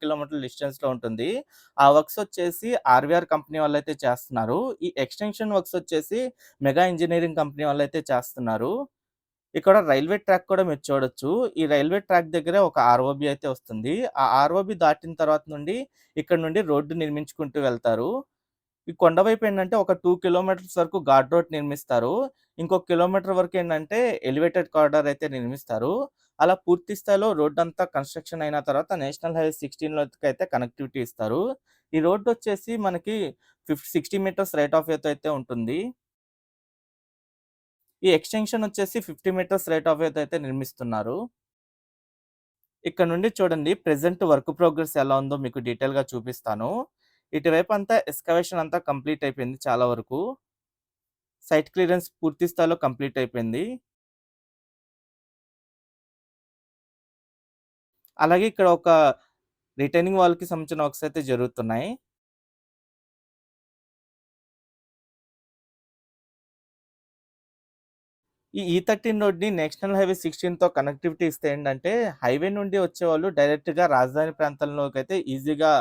కిలోమీటర్ల డిస్టెన్స్‌లో ఉంటుంది. ఆ వర్క్స్ వచ్చేసి ఆర్‌వీఆర్ కంపెనీ వాళ్ళైతే చేస్తున్నారు. ఈ ఎక్స్‌టెన్షన్ వర్క్స్ వచ్చేసి మెగా ఇంజినీరింగ్ కంపెనీ వాళ్ళైతే చేస్తున్నారు. ఇక్కడ రైల్వే ట్రాక్ కూడా మీరు చూడొచ్చు. ఈ రైల్వే ట్రాక్ దగ్గరే ఒక ఆర్‌ఓబీ అయితే వస్తుంది. ఆ ఆర్‌ఓబీ దాటిన తర్వాత నుండి ఇక్కడ నుండి రోడ్డు నిర్మించుకుంటూ వెళ్తారు. ఈ కొండ వైపు ఏంటంటే ఒక 2 కిలోమీటర్స్ వరకు ఘాట్ రోడ్ నిర్మిస్తారు. ఇంకొక కిలోమీటర్ వరకు ఏంటంటే ఎలివేటెడ్ కారిడార్ అయితే నిర్మిస్తారు. అలా పూర్తి స్థాయిలో రోడ్డంతా కన్‌స్ట్రక్షన్ అయిన తర్వాత నేషనల్ హైవే 16లోకైతే కనెక్టివిటీ ఇస్తారు. ఈ రోడ్డొచ్చేసి మనకి 60 మీటర్స్ రైట్ ఆఫ్ వేతో అయితే ఉంటుంది. ఈ ఎక్స్‌టెన్షన్ వచ్చేసి 50 మీటర్స్ రైట్ ఆఫ్ వేతో అయితే నిర్మిస్తున్నారు. ఇక్కడ నుండి చూడండి ప్రెజెంట్ వర్క్ ప్రోగ్రెస్ ఎలా ఉందో మీకు డీటెయిల్‌గా చూపిస్తాను. ఇటువైపంతా ఎక్స్‌కవేషన్ అంతా కంప్లీట్ అయిపోయింది చాలా వరకు. సైట్ క్లియరెన్స్ పూర్తి స్థాయిలో కంప్లీట్ అయిపోయింది. అలాగే ఇక్కడ ఒక రిటైనింగ్ వాల్‌కి సంబంధించిన వర్క్స్ అయితే జరుగుతున్నాయి. ఈ E13 రోడ్‌ని నేషనల్ హైవే 16తో కనెక్టివిటీ ఇస్తే ఏంటంటే, హైవే నుండి వచ్చేవాళ్ళు డైరెక్ట్‌గా రాజధాని ప్రాంతంలోకైతే ఈజీగా